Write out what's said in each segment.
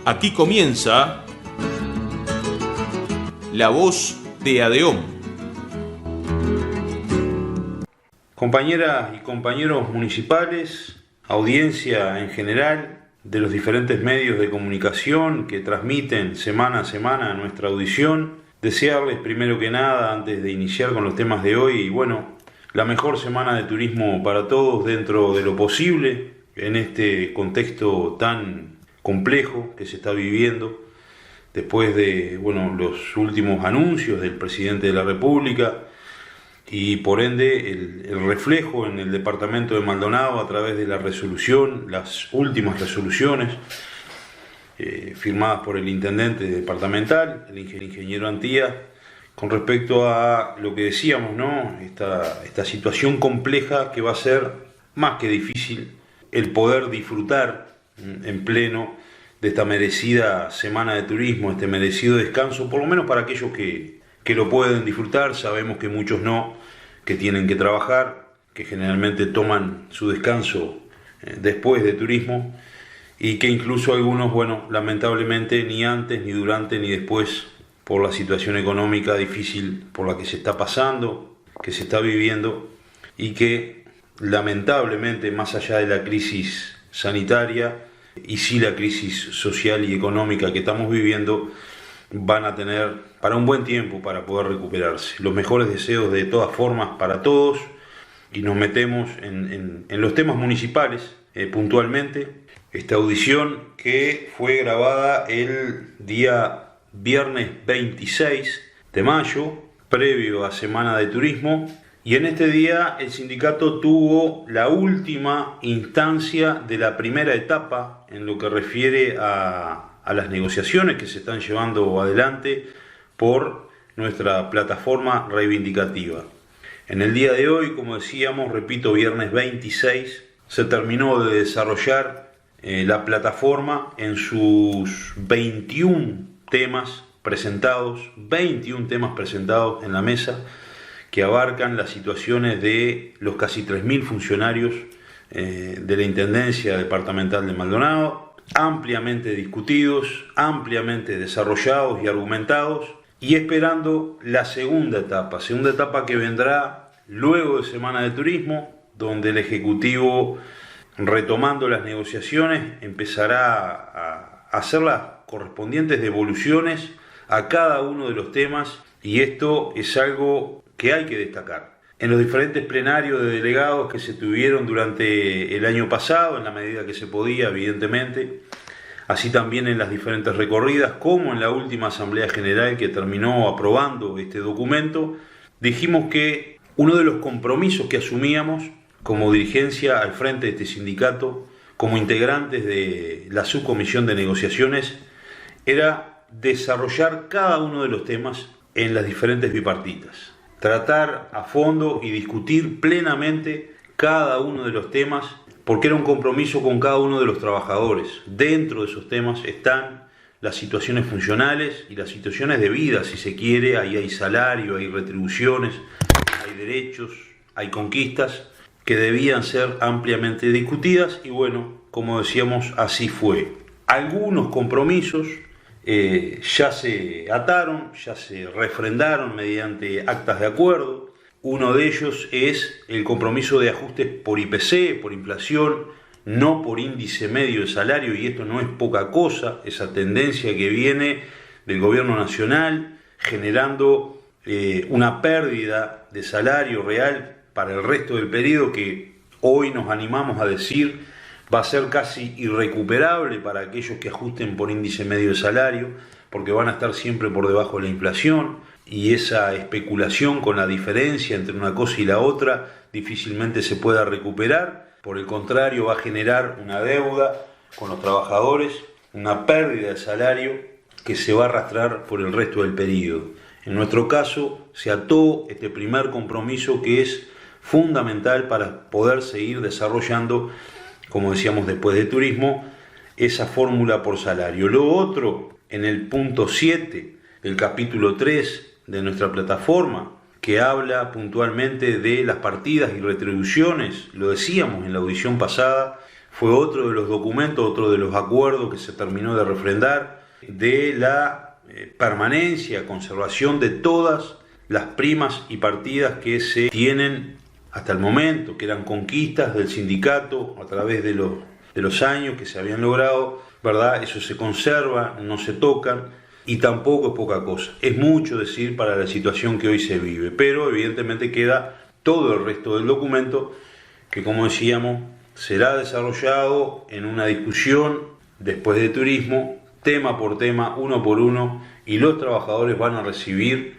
Aquí comienza La Voz de ADEOM. Compañeras y compañeros municipales, audiencia en general de los diferentes medios de comunicación que transmiten semana a semana nuestra audición, desearles primero que nada, antes de iniciar con los temas de hoy, la mejor semana de turismo para todos dentro de lo posible en este contexto tan complejo que se está viviendo después de los últimos anuncios del presidente de la República y por ende el reflejo en el departamento de Maldonado a través de la resolución, las últimas resoluciones firmadas por el intendente departamental, el ingeniero Antía, con respecto a lo que decíamos, esta situación compleja que va a ser más que difícil el poder disfrutar en pleno de esta merecida semana de turismo, este merecido descanso, por lo menos para aquellos que lo pueden disfrutar. Sabemos que muchos no, que tienen que trabajar, que generalmente toman su descanso después de turismo y que incluso algunos, lamentablemente ni antes, ni durante, ni después, por la situación económica difícil por la que se está pasando, que se está viviendo y que lamentablemente, más allá de la crisis sanitaria y sí la crisis social y económica que estamos viviendo, van a tener para un buen tiempo para poder recuperarse. Los mejores deseos de todas formas para todos, y nos metemos en los temas municipales puntualmente. Esta audición que fue grabada el día viernes 26 de mayo, previo a Semana de Turismo, y en este día el sindicato tuvo la última instancia de la primera etapa en lo que refiere a las negociaciones que se están llevando adelante por nuestra plataforma reivindicativa. En el día de hoy, como decíamos, repito, viernes 26, se terminó de desarrollar la plataforma en sus 21 temas presentados en la mesa, que abarcan las situaciones de los casi 3.000 funcionarios de la Intendencia Departamental de Maldonado, ampliamente discutidos, ampliamente desarrollados y argumentados, y esperando la segunda etapa que vendrá luego de Semana de Turismo, donde el Ejecutivo, retomando las negociaciones, empezará a hacer las correspondientes devoluciones a cada uno de los temas, y esto es algo que hay que destacar. En los diferentes plenarios de delegados que se tuvieron durante el año pasado, en la medida que se podía, evidentemente, así también en las diferentes recorridas, como en la última Asamblea General que terminó aprobando este documento, dijimos que uno de los compromisos que asumíamos como dirigencia al frente de este sindicato, como integrantes de la subcomisión de negociaciones, era desarrollar cada uno de los temas en las diferentes bipartitas. Tratar a fondo y discutir plenamente cada uno de los temas, porque era un compromiso con cada uno de los trabajadores. Dentro de esos temas están las situaciones funcionales y las situaciones de vida, si se quiere. Ahí hay salario, hay retribuciones, hay derechos, hay conquistas que debían ser ampliamente discutidas y como decíamos, así fue. Algunos compromisos ya se ataron, ya se refrendaron mediante actas de acuerdo. Uno de ellos es el compromiso de ajustes por IPC, por inflación, no por índice medio de salario, y esto no es poca cosa, esa tendencia que viene del gobierno nacional generando una pérdida de salario real para el resto del periodo que hoy nos animamos a decir va a ser casi irrecuperable para aquellos que ajusten por índice medio de salario, porque van a estar siempre por debajo de la inflación, y esa especulación con la diferencia entre una cosa y la otra difícilmente se pueda recuperar. Por el contrario, va a generar una deuda con los trabajadores, una pérdida de salario que se va a arrastrar por el resto del periodo. En nuestro caso, se ató este primer compromiso que es fundamental para poder seguir desarrollando, como decíamos después de turismo, esa fórmula por salario. Lo otro, en el punto 7 del capítulo 3 de nuestra plataforma, que habla puntualmente de las partidas y retribuciones, lo decíamos en la audición pasada, fue otro de los documentos, otro de los acuerdos que se terminó de refrendar, de la permanencia, conservación de todas las primas y partidas que se tienen hasta el momento, que eran conquistas del sindicato a través de los años que se habían logrado, ¿verdad? Eso se conserva, no se tocan, y tampoco es poca cosa. Es mucho decir para la situación que hoy se vive, pero evidentemente queda todo el resto del documento que, como decíamos, será desarrollado en una discusión después de turismo, tema por tema, uno por uno, y los trabajadores van a recibir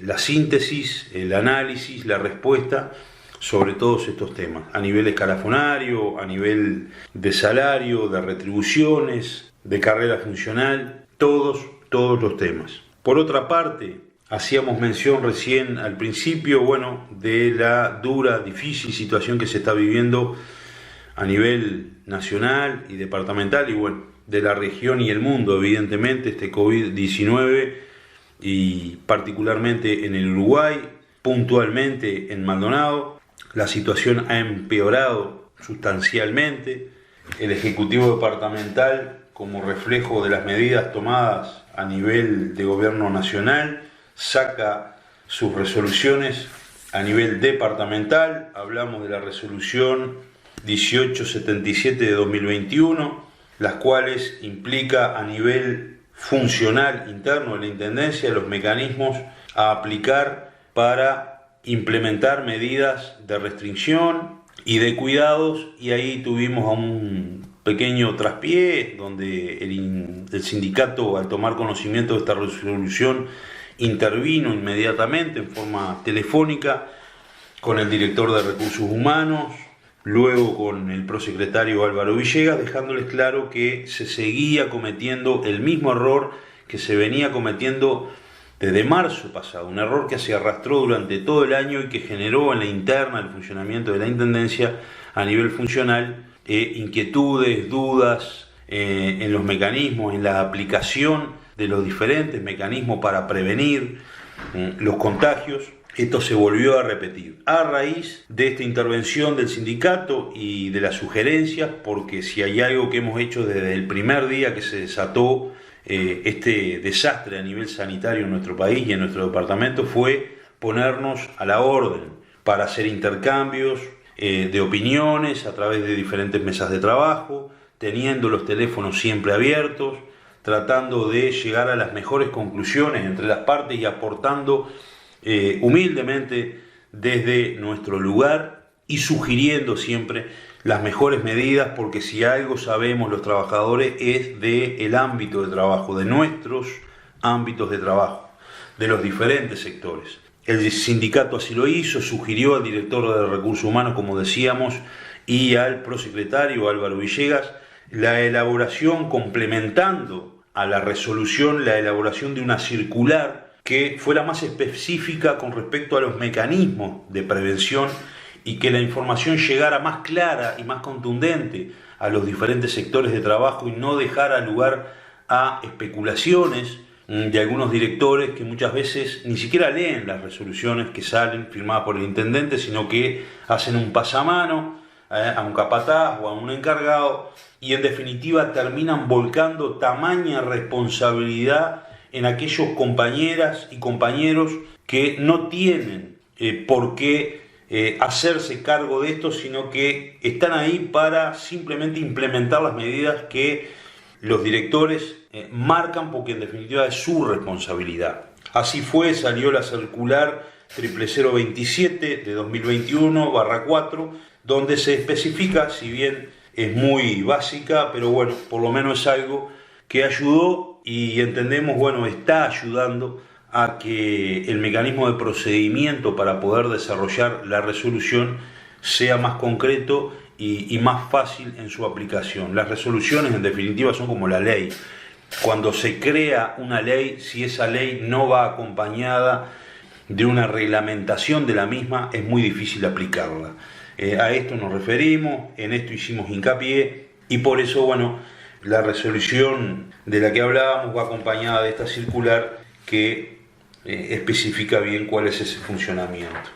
la síntesis, el análisis, la respuesta sobre todos estos temas, a nivel escalafonario, a nivel de salario, de retribuciones, de carrera funcional, todos los temas. Por otra parte, hacíamos mención recién al principio, de la dura, difícil situación que se está viviendo a nivel nacional y departamental y de la región y el mundo, evidentemente, este COVID-19 y particularmente en el Uruguay, puntualmente en Maldonado. La situación ha empeorado sustancialmente. El Ejecutivo Departamental, como reflejo de las medidas tomadas a nivel de gobierno nacional, saca sus resoluciones a nivel departamental. Hablamos de la resolución 1877 de 2021, las cuales implica a nivel funcional interno de la Intendencia los mecanismos a aplicar para implementar medidas de restricción y de cuidados, y ahí tuvimos a un pequeño traspié donde el sindicato, al tomar conocimiento de esta resolución, intervino inmediatamente en forma telefónica con el director de Recursos Humanos, luego con el prosecretario Álvaro Villegas, dejándoles claro que se seguía cometiendo el mismo error que se venía cometiendo desde marzo pasado, un error que se arrastró durante todo el año y que generó en la interna, el funcionamiento de la Intendencia a nivel funcional, inquietudes, dudas en los mecanismos, en la aplicación de los diferentes mecanismos para prevenir los contagios. Esto se volvió a repetir a raíz de esta intervención del sindicato y de las sugerencias, porque si hay algo que hemos hecho desde el primer día que se desató este desastre a nivel sanitario en nuestro país y en nuestro departamento, fue ponernos a la orden para hacer intercambios de opiniones a través de diferentes mesas de trabajo, teniendo los teléfonos siempre abiertos, tratando de llegar a las mejores conclusiones entre las partes y aportando humildemente desde nuestro lugar y sugiriendo siempre las mejores medidas, porque si algo sabemos los trabajadores es del ámbito de trabajo, de nuestros ámbitos de trabajo, de los diferentes sectores. El sindicato así lo hizo, sugirió al director de Recursos Humanos, como decíamos, y al prosecretario Álvaro Villegas, la elaboración, complementando a la resolución, la elaboración de una circular que fuera más específica con respecto a los mecanismos de prevención y que la información llegara más clara y más contundente a los diferentes sectores de trabajo y no dejara lugar a especulaciones de algunos directores que muchas veces ni siquiera leen las resoluciones que salen firmadas por el intendente, sino que hacen un pasamano a un capataz o a un encargado y en definitiva terminan volcando tamaña responsabilidad en aquellos compañeras y compañeros que no tienen por qué hacerse cargo de esto, sino que están ahí para simplemente implementar las medidas que los directores marcan, porque en definitiva es su responsabilidad. Así fue, salió la circular 00027 de 2021/4, donde se especifica, si bien es muy básica, pero por lo menos es algo que ayudó y entendemos, está ayudando a que el mecanismo de procedimiento para poder desarrollar la resolución sea más concreto y más fácil en su aplicación. Las resoluciones en definitiva son como la ley. Cuando se crea una ley, si esa ley no va acompañada de una reglamentación de la misma, es muy difícil aplicarla. A esto nos referimos, en esto hicimos hincapié y por eso, la resolución de la que hablábamos va acompañada de esta circular que especifica bien cuál es ese funcionamiento.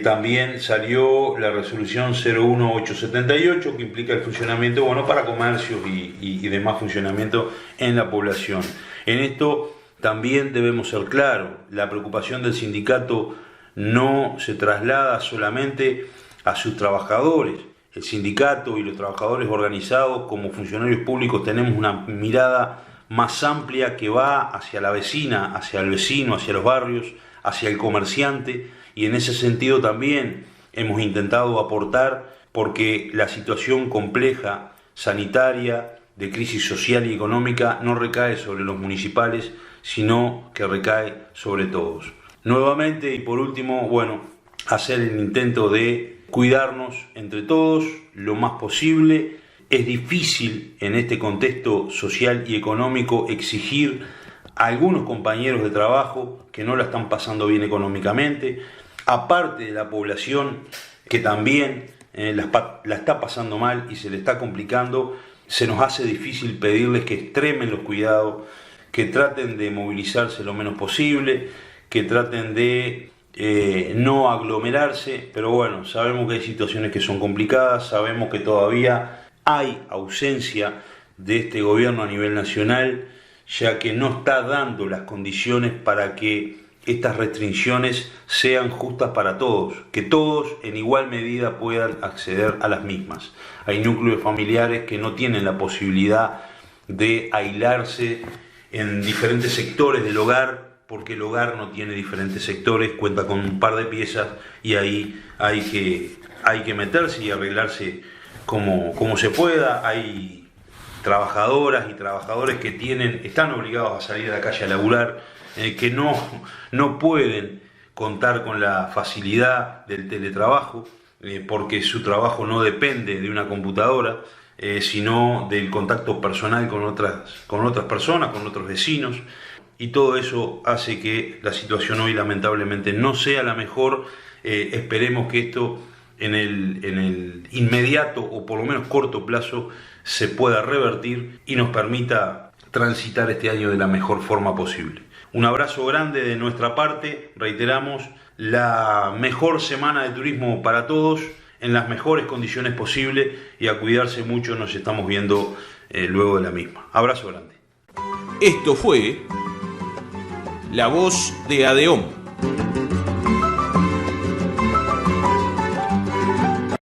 También salió la resolución 01878 que implica el funcionamiento, para comercios y demás funcionamiento en la población. En esto también debemos ser claros, la preocupación del sindicato no se traslada solamente a sus trabajadores. El sindicato y los trabajadores organizados como funcionarios públicos tenemos una mirada más amplia que va hacia la vecina, hacia el vecino, hacia los barrios, hacia el comerciante, y en ese sentido también hemos intentado aportar porque la situación compleja sanitaria, de crisis social y económica no recae sobre los municipales, sino que recae sobre todos. Nuevamente y por último, hacer el intento de cuidarnos entre todos lo más posible. Es difícil en este contexto social y económico exigir a algunos compañeros de trabajo que no la están pasando bien económicamente, aparte de la población que también la está pasando mal y se le está complicando. Se nos hace difícil pedirles que extremen los cuidados, que traten de movilizarse lo menos posible, que traten de no aglomerarse, pero sabemos que hay situaciones que son complicadas, sabemos que todavía hay ausencia de este gobierno a nivel nacional, ya que no está dando las condiciones para que estas restricciones sean justas para todos, que todos en igual medida puedan acceder a las mismas. Hay núcleos familiares que no tienen la posibilidad de aislarse en diferentes sectores del hogar, porque el hogar no tiene diferentes sectores, cuenta con un par de piezas y ahí hay que meterse y arreglarse como se pueda. Hay trabajadoras y trabajadores que están obligados a salir a la calle a laburar, que no pueden contar con la facilidad del teletrabajo, porque su trabajo no depende de una computadora, sino del contacto personal con otras personas, con otros vecinos, y todo eso hace que la situación hoy lamentablemente no sea la mejor. Esperemos que esto en el inmediato o por lo menos corto plazo se pueda revertir y nos permita transitar este año de la mejor forma posible. Un abrazo grande de nuestra parte, reiteramos, la mejor semana de turismo para todos, en las mejores condiciones posibles, y a cuidarse mucho. Nos estamos viendo luego de la misma. Abrazo grande. Esto fue La Voz de ADEOM.